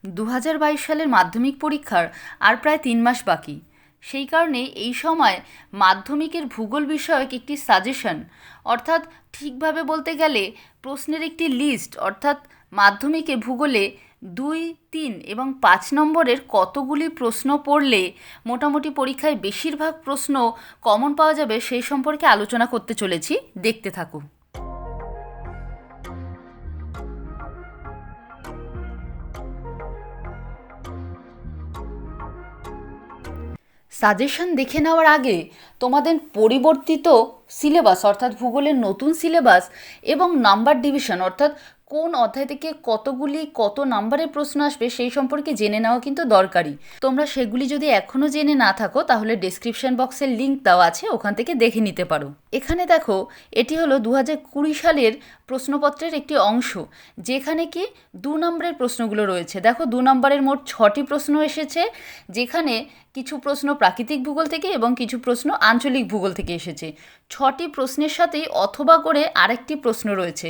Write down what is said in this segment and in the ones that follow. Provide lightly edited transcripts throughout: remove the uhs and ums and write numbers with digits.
2022 সালের মাধ্যমিক পরীক্ষার আর প্রায় 3 মাস বাকি। সেই কারণে এই সময় মাধ্যমিকের ভূগোল বিষয়ক একটি সাজেশন, অর্থাৎ ঠিকভাবে বলতে গেলে প্রশ্নের একটি লিস্ট, অর্থাৎ মাধ্যমিকে ভূগোলে 2, 3 এবং 5 নম্বরের কতগুলি প্রশ্ন পড়লে মোটামুটি পরীক্ষায় বেশিরভাগ প্রশ্ন কমন পাওয়া যাবে সেই সম্পর্কে আলোচনা করতে চলেছি। দেখতে থাকো। সাজেশন দেখে নেওয়ার আগে তোমাদের পরিবর্তিত সিলেবাস, অর্থাৎ ভূগোলের নতুন সিলেবাস এবং নাম্বার ডিভিশন, অর্থাৎ কোন অধ্যায় থেকে কত নাম্বারের প্রশ্ন আসবে সেই সম্পর্কে জেনে নেওয়া কিন্তু দরকারি। তোমরা সেগুলি যদি এখনও জেনে না থাকো তাহলে ডেসক্রিপশন বক্সের লিঙ্ক দেওয়া আছে, ওখান থেকে দেখে নিতে পারো। এখানে দেখো, এটি হলো 2020 সালের প্রশ্নপত্রের একটি অংশ, যেখানে কি 2 নম্বরের প্রশ্নগুলো রয়েছে। দেখো, 2 নম্বরের মোট 6টি প্রশ্ন এসেছে, যেখানে কিছু প্রশ্ন প্রাকৃতিক ভূগোল থেকে এবং কিছু প্রশ্ন আঞ্চলিক ভূগোল থেকে এসেছে। 6টি প্রশ্নের সাথেই অথবা করে আরেকটি প্রশ্ন রয়েছে,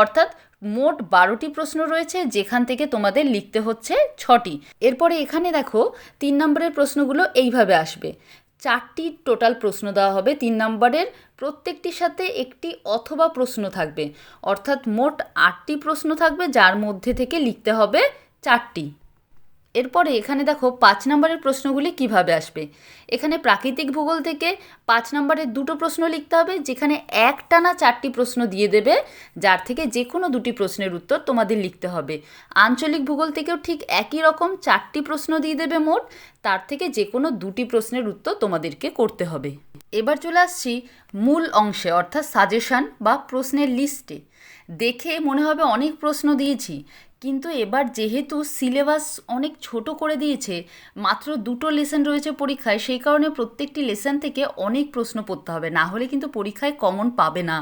অর্থাৎ মোট 12টি প্রশ্ন রয়েছে, যেখান থেকে তোমাদের লিখতে হচ্ছে 6টি। এরপরে এখানে দেখো, 3 নম্বরের প্রশ্নগুলো এইভাবে আসবে। 4টি টোটাল প্রশ্ন দেওয়া হবে 3 নম্বরের, প্রত্যেকটির সাথে একটি অথবা প্রশ্ন থাকবে, অর্থাৎ মোট 8টি প্রশ্ন থাকবে, যার মধ্যে থেকে লিখতে হবে 4টি। এরপরে এখানে দেখো 5 নম্বরের প্রশ্নগুলি কিভাবে আসবে। এখানে প্রাকৃতিক ভূগোল থেকে 5 নম্বরের 2টো প্রশ্ন লিখতে হবে, যেখানে একটানা 4টি প্রশ্ন দিয়ে দেবে, যার থেকে যে কোনো 2টি প্রশ্নের উত্তর তোমাদের লিখতে হবে। আঞ্চলিক ভূগোল থেকেও ঠিক একই রকম 4টি প্রশ্ন দিয়ে দেবে মোট, তার থেকে যে কোনো 2টি প্রশ্নের উত্তর তোমাদেরকে করতে হবে। এবার চলে আসছি মূল অংশে, অর্থাৎ সাজেশন বা প্রশ্নের লিস্টে। দেখে মনে হবে অনেক প্রশ্ন দিয়েছি, কিন্তু এবার যেহেতু সিলেবাস অনেক ছোট করে দিয়েছে, মাত্র 2টো লেসন রয়েছে পরীক্ষায়, সেই কারণে প্রত্যেকটি লেসন থেকে অনেক প্রশ্ন পড়তে হবে, না হলে কিন্তু পরীক্ষায় কমন পাবে না।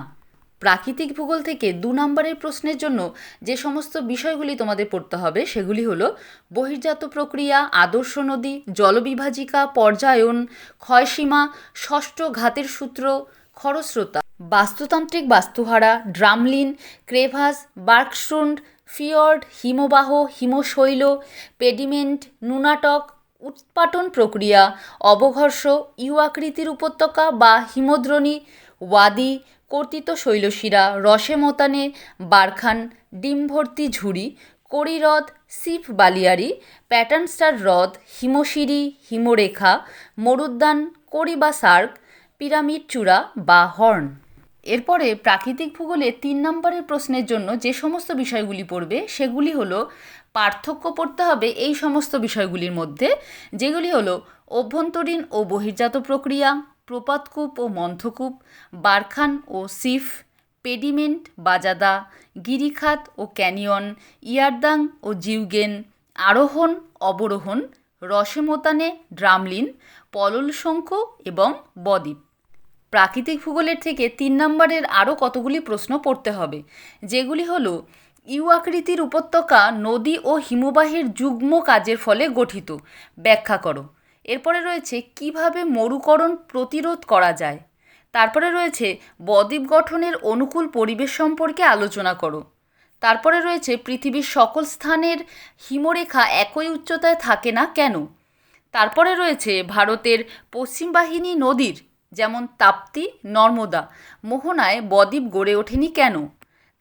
প্রাকৃতিক ভূগোল থেকে 2 নম্বরের প্রশ্নের জন্য যে সমস্ত বিষয়গুলি তোমাদের পড়তে হবে সেগুলি হলো বহির্জাত প্রক্রিয়া, আদর্শ নদী, জলবিভাজিকা, পর্যায়ন, ক্ষয়সীমা, ষষ্ঠ ঘাতের সূত্র, খরস্রোতা, বাস্তুতান্ত্রিক বাস্তুহারা, ড্রামলিন, ক্রেভাস, বার্কস্টুন্ড, ফিয়র্ড, হিমবাহ, হিমশৈল, পেডিমেন্ট, নুনাটক, উৎপাটন প্রক্রিয়া, অবঘর্ষ, ইউ আকৃতির উপত্যকা বা হিমদ্রোণী, ওয়াদি, কর্তিত শৈলশিরা, রসে মোতানে, বারখান, ডিমভর্তি ঝুড়ি, কড়িহ্রদ, সিফ বালিয়ারি, প্যাটার্ন স্টার হ্রদ, হিমশিরি, হিমরেখা, মরুদ্যান, কড়ি বা সার্ক, পিরামিড চূড়া বা হর্ন। এরপরে প্রাকৃতিক ভূগোলে 3 নম্বরের প্রশ্নের জন্য যে সমস্ত বিষয়গুলি পড়বে সেগুলি হলো, পার্থক্য পড়তে হবে এই সমস্ত বিষয়গুলির মধ্যে, যেগুলি হলো অভ্যন্তরীণ ও বহির্জাত প্রক্রিয়া, প্রপাতকূপ ও মন্থকূপ, বারখান ও সিফ, পেডিমেন্ট বাজাদা, গিরিখাত ও ক্যানিয়ন, ইয়ারদাং ও জিউগেন, আরোহণ অবরোহণ, রসেমোতানে, ড্রামলিন, পললশঙ্খ এবং বদ্বীপ। প্রাকৃতিক ভূগোলের থেকে 3 নম্বরের আরও কতগুলি প্রশ্ন পড়তে হবে, যেগুলি হলো ইউ আকৃতির উপত্যকা নদী ও হিমবাহের যুগ্ম কাজের ফলে গঠিত, ব্যাখ্যা করো। এরপরে রয়েছে কিভাবে মরুকরণ প্রতিরোধ করা যায়। তারপরে রয়েছে বদ্বীপ গঠনের অনুকূল পরিবেশ সম্পর্কে আলোচনা করো। তারপরে রয়েছে পৃথিবীর সকল স্থানের হিমরেখা একই উচ্চতায় থাকে না কেন। তারপরে রয়েছে ভারতের পশ্চিম বাহিনী নদীর, যেমন তাপ্তি, নর্মদা, মোহনায় বদ্বীপ গড়ে ওঠেনি কেন।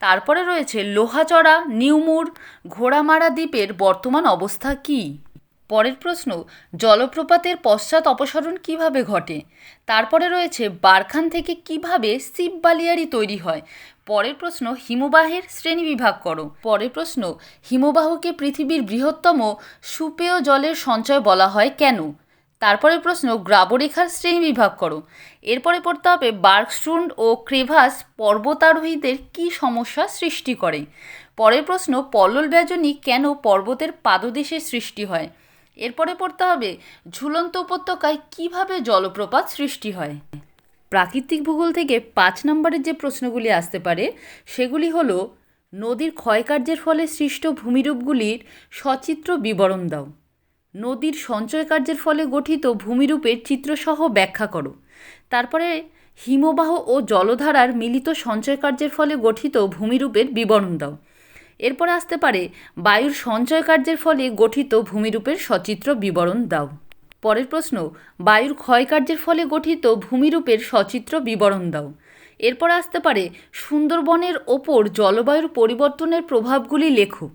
তারপরে রয়েছে লোহাচড়া, নিউমুর, ঘোড়ামারা দ্বীপের বর্তমান অবস্থা কী। পরের প্রশ্ন, জলপ্রপাতের পশ্চাৎ অপসারণ কিভাবে ঘটে। তারপরে রয়েছে বারখান থেকে কিভাবে সিপ বালিয়ারি তৈরি হয়। পরের প্রশ্ন, হিমবাহের শ্রেণীবিভাগ করো। পরের প্রশ্ন, হিমবাহকে পৃথিবীর বৃহত্তম সুপেয় জলের সঞ্চয় বলা হয় কেন। তারপরে প্রশ্ন, গ্রাবরেখার শ্রেণীবিভাগ করো। এরপরে পড়তে হবে বার্কস্টুন্ড ও ক্রেভাস পর্বতারোহীদের কী সমস্যা সৃষ্টি করে। পরের প্রশ্ন, পলল ব্যজনী কেন পর্বতের পাদদেশে সৃষ্টি হয়। এরপরে পড়তে হবে ঝুলন্ত উপত্যকায় কিভাবে জলপ্রপাত সৃষ্টি হয়। প্রাকৃতিক ভূগোল থেকে 5 নম্বরের যে প্রশ্নগুলি আসতে পারে সেগুলি হলো, নদীর ক্ষয়কার্যের ফলে সৃষ্ট ভূমিরূপগুলির সচিত্র বিবরণ দাও। নদীর সঞ্চয় কার্যের ফলে গঠিত ভূমিরূপের চিত্রসহ ব্যাখ্যা করো। তারপরে হিমবাহ ও জলধারার মিলিত সঞ্চয় কার্যের ফলে গঠিত ভূমিরূপের বিবরণ দাও। এরপরে আসতে পারে বায়ুর সঞ্চয় কার্যের ফলে গঠিত ভূমিরূপের সচিত্র বিবরণ দাও। পরের প্রশ্ন, বায়ুর ক্ষয়কার্যের ফলে গঠিত ভূমিরূপের সচিত্র বিবরণ দাও। এরপর আসতে পারে সুন্দরবনের ওপর জলবায়ুর পরিবর্তনের প্রভাবগুলি লেখো।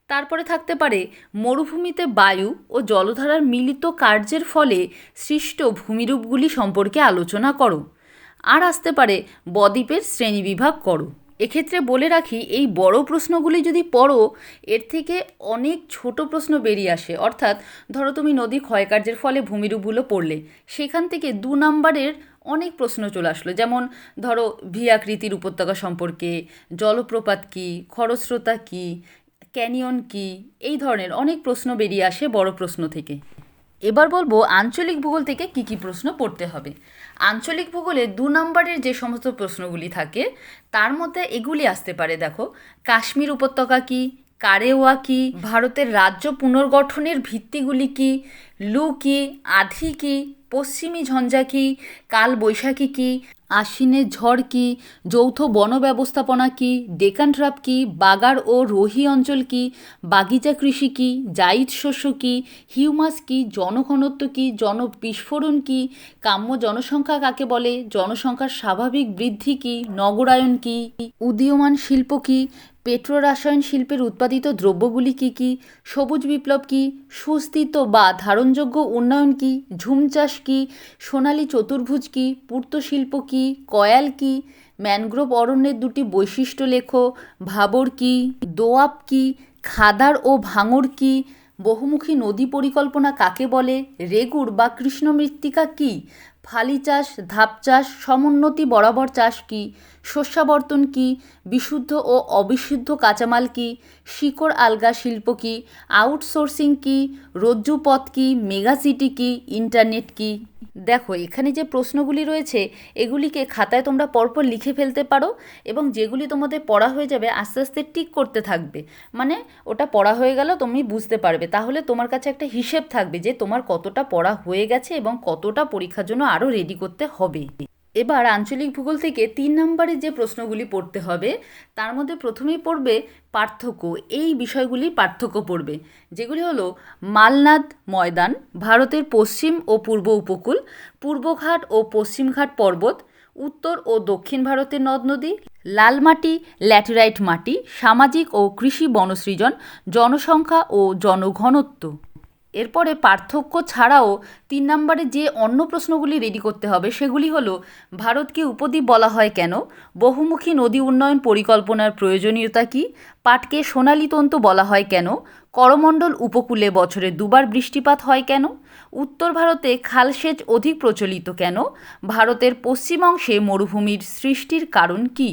তারপরে থাকতে পারে মরুভূমিতে বায়ু ও জলধারার মিলিত কার্যের ফলে সৃষ্ট ভূমিরূপগুলি সম্পর্কে আলোচনা করো। আর আসতে পারে বদ্বীপের শ্রেণীবিভাগ করো। এক্ষেত্রে বলে রাখি, এই বড় প্রশ্নগুলি যদি পড়ো এর থেকে অনেক ছোট প্রশ্ন বেরিয়ে আসে। অর্থাৎ ধরো তুমি নদীর ক্ষয়কার্যের ফলে ভূমিরূপগুলো পড়লে, সেখান থেকে 2 নাম্বারের অনেক প্রশ্ন চলে আসলো। যেমন ধরো ভি আকৃতির উপত্যকা সম্পর্কে, জলপ্রপাত কী, খরস্রোতা কী, ক্যানিয়ন কী, এই ধরনের অনেক প্রশ্ন বেরিয়ে আসে বড় প্রশ্ন থেকে। এবার বলবো আঞ্চলিক ভূগোল থেকে কী কী প্রশ্ন পড়তে হবে। আঞ্চলিক ভূগোলে 2 নম্বরের যে সমস্ত প্রশ্নগুলি থাকে তার মধ্যে এগুলি আসতে পারে। দেখো, কাশ্মীর উপত্যকা কী, কারেওয়া কী, ভারতের রাজ্য পুনর্গঠনের ভিত্তিগুলি কী, লু কী, আধি কী, পশ্চিমী ঝঞ্ঝা কী, কাল বৈশাখী কী, আশ্বিনের ঝড় কী, যৌথ বন ব্যবস্থাপনা কী, ডেকান ট্রাপ কী, বাগার ও রোহি অঞ্চল কী, বাগিচা কৃষি কী, জাইদ শস্য কী, হিউমাস কী, জনঘনত্ব কী, জনবিস্ফোরণ কী, কাম্য জনসংখ্যা কাকে বলে, জনসংখ্যার স্বাভাবিক বৃদ্ধি কী, নগরায়ন কী, উদীয়মান শিল্প কী, পেট্রোরাসায়ন শিল্পের উৎপাদিত দ্রব্যগুলি কী কী, সবুজ বিপ্লব কী, সুস্থিত বা ধারণযোগ্য উন্নয়ন কী, ঝুম চাষ কী, সোনালী চতুর্ভুজ কী, পূর্ত শিল্প কী, কয়াল কী, ম্যানগ্রোভ অরণ্যের 2টি বৈশিষ্ট্য লেখো, ভাবর কী, দোআব কী, খাদার ও ভাঙর কী, বহুমুখী নদী পরিকল্পনা কাকে বলে, রেগুড় বা কৃষ্ণমৃত্তিকা কী, ফালি চাষ, ধাপ চাষ, সমোন্নতি বরাবর চাষ কী, শস্যাবর্তন কী, বিশুদ্ধ ও অবিশুদ্ধ কাঁচামাল কী, শিকড় আলগা শিল্প কী, আউটসোর্সিং কী, রজ্জুপথ কী, মেগাসিটি কী, ইন্টারনেট কী। দেখো, এখানে যে প্রশ্নগুলি রয়েছে এগুলিকে খাতায় তোমরা পরপর লিখে ফেলতে পারো এবং যেগুলি তোমাদের পড়া হয়ে যাবে আস্তে আস্তে টিক করতে থাকবে। মানে ওটা পড়া হয়ে গেল তুমি বুঝতে পারবে, তাহলে তোমার কাছে একটা হিসেব থাকবে যে তোমার কতটা পড়া হয়ে গেছে এবং কতটা পরীক্ষার জন্য আরও রেডি করতে হবে। এবার আঞ্চলিক ভূগোল থেকে 3 নম্বরের যে প্রশ্নগুলি পড়তে হবে তার মধ্যে প্রথমেই পড়বে পার্থক্য। এই বিষয়গুলির পার্থক্য পড়বে, যেগুলি হলো মালনাদ ময়দান, ভারতের পশ্চিম ও পূর্ব উপকূল, পূর্বঘাট ও পশ্চিমঘাট পর্বত, উত্তর ও দক্ষিণ ভারতের নদ নদী, লাল মাটি, ল্যাটেরাইট মাটি, সামাজিক ও কৃষি বনসৃজন, জনসংখ্যা ও জনঘনত্ব। এরপরে পার্থক্য ছাড়াও 3 নম্বরে যে অন্য প্রশ্নগুলি রেডি করতে হবে সেগুলি হলো ভারতকে উপদ্বীপ বলা হয় কেন, বহুমুখী নদী উন্নয়ন পরিকল্পনার প্রয়োজনীয়তা কী, পাটকে সোনালী তন্তু বলা হয় কেন, করমণ্ডল উপকূলে বছরে 2বার বৃষ্টিপাত হয় কেন, উত্তর ভারতে খালসেচ অধিক প্রচলিত কেন, ভারতের পশ্চিম অংশে মরুভূমির সৃষ্টির কারণ কী।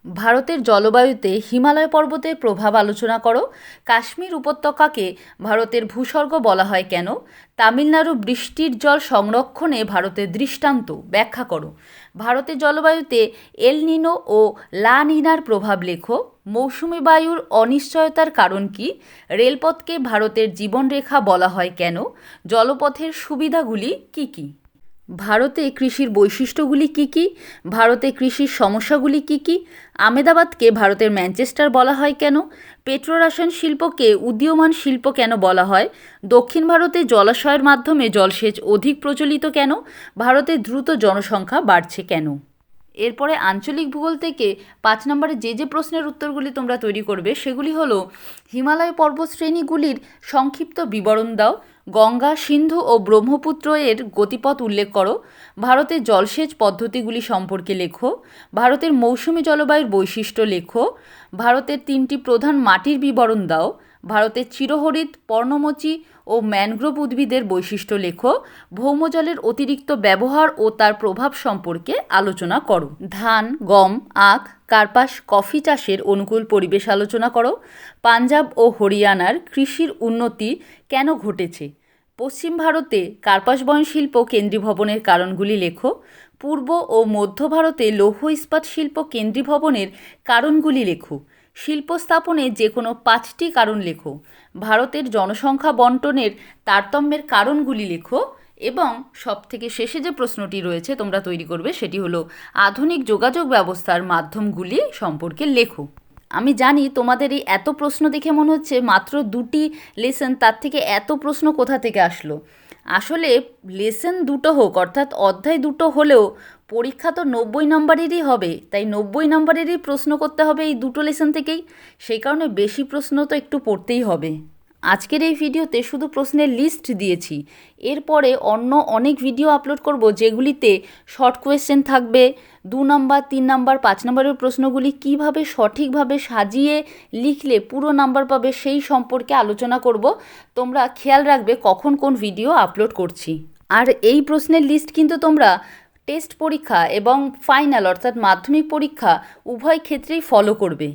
ভারতের জলবায়ুতে হিমালয় পর্বতের প্রভাব আলোচনা করো। কাশ্মীর উপত্যকাকে ভারতের ভূস্বর্গ বলা হয় কেন, তামিলনাড়ু বৃষ্টির জল সংরক্ষণে ভারতের দৃষ্টান্ত ব্যাখ্যা করো। ভারতের জলবায়ুতে এল নিনো ও লা নিনার প্রভাব লেখো। মৌসুমি বায়ুর অনিশ্চয়তার কারণ কী, রেলপথকে ভারতের জীবনরেখা বলা হয় কেন, জলপথের সুবিধাগুলি কী কী। ভারতে কৃষির বৈশিষ্ট্যগুলি কী কী, ভারতে কৃষির সমস্যাগুলি কী কী, আমেদাবাদকে ভারতের ম্যানচেস্টার বলা হয় কেন, পেট্রোরাসায়ন শিল্পকে উদীয়মান শিল্প কেন বলা হয়, দক্ষিণ ভারতে জলাশয়ের মাধ্যমে জলসেচ অধিক প্রচলিত কেন, ভারতে দ্রুত জনসংখ্যা বাড়ছে কেন। এরপরে আঞ্চলিক ভূগোল থেকে 5 নম্বরে যে প্রশ্নের উত্তরগুলি তোমরা তৈরি করবে সেগুলি হলো হিমালয় পর্বতশ্রেণীগুলির সংক্ষিপ্ত বিবরণ দাও, গঙ্গা, সিন্ধু ও ব্রহ্মপুত্র এর গতিপথ উল্লেখ করো, ভারতের জলসেচ পদ্ধতিগুলি সম্পর্কে লেখো, ভারতের মৌসুমী জলবায়ুর বৈশিষ্ট্য লেখো, ভারতের 3টি প্রধান মাটির বিবরণ দাও, ভারতের চিরহরিৎ, পর্ণমোচী ও ম্যানগ্রোভ উদ্ভিদের বৈশিষ্ট্য লেখো, ভৌমজলের অতিরিক্ত ব্যবহার ও তার প্রভাব সম্পর্কে আলোচনা করো। ধান, গম, আখ, কার্পাস, কফি চাষের অনুকূল পরিবেশ আলোচনা করো। পাঞ্জাব ও হরিয়ানার কৃষির উন্নতি কেন ঘটেছে। পশ্চিম ভারতে কার্পাস বয়ন শিল্প কেন্দ্রীভবনের কারণগুলি লেখো। পূর্ব ও মধ্য ভারতে লৌহ ইস্পাত শিল্প কেন্দ্রীভবনের কারণগুলি লেখো। শিল্প স্থাপনে যে কোনো 5টি কারণ লেখো। ভারতের জনসংখ্যা বন্টনের তারতম্যের কারণগুলি লেখো এবং সবথেকে শেষে যে প্রশ্নটি রয়েছে তোমরা তৈরি করবে সেটি হলো আধুনিক যোগাযোগ ব্যবস্থার মাধ্যমগুলি সম্পর্কে লেখো। আমি জানি তোমাদের এই এত প্রশ্ন দেখে মনে হচ্ছে মাত্র 2টি লেসন, তার থেকে এত প্রশ্ন কোথা থেকে আসলো। আসলে লেসন 2টো হোক, অর্থাৎ অধ্যায় 2টো হলেও পরীক্ষা তো 90 নম্বরেরই হবে, তাই 90 নম্বরেরই প্রশ্ন করতে হবে এই 2টো লেসন থেকেই। সেই কারণে বেশি প্রশ্ন তো একটু পড়তেই হবে। আজকের এই ভিডিওতে শুধু প্রশ্নের লিস্ট দিয়েছি, এরপরে অন্য অনেক ভিডিও আপলোড করব যেগুলিতে শর্ট কোয়েশ্চেন থাকবে, 2 নাম্বার 3 নাম্বার 5 নাম্বারের প্রশ্নগুলি কিভাবে সঠিকভাবে সাজিয়ে লিখলে পুরো নাম্বার পাবে সেই সম্পর্কে আলোচনা করব। তোমরা খেয়াল রাখবে কখন কোন ভিডিও আপলোড করছি। আর এই প্রশ্নের লিস্ট কিন্তু তোমরা টেস্ট পরীক্ষা এবং ফাইনাল অর্থাৎ মাধ্যমিক পরীক্ষা উভয় ক্ষেত্রেই ফলো করবে।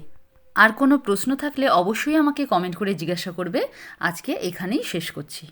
আর কোনো প্রশ্ন থাকলে অবশ্যই আমাকে কমেন্ট করে জিজ্ঞাসা করবে। আজকে এখানেই শেষ করছি।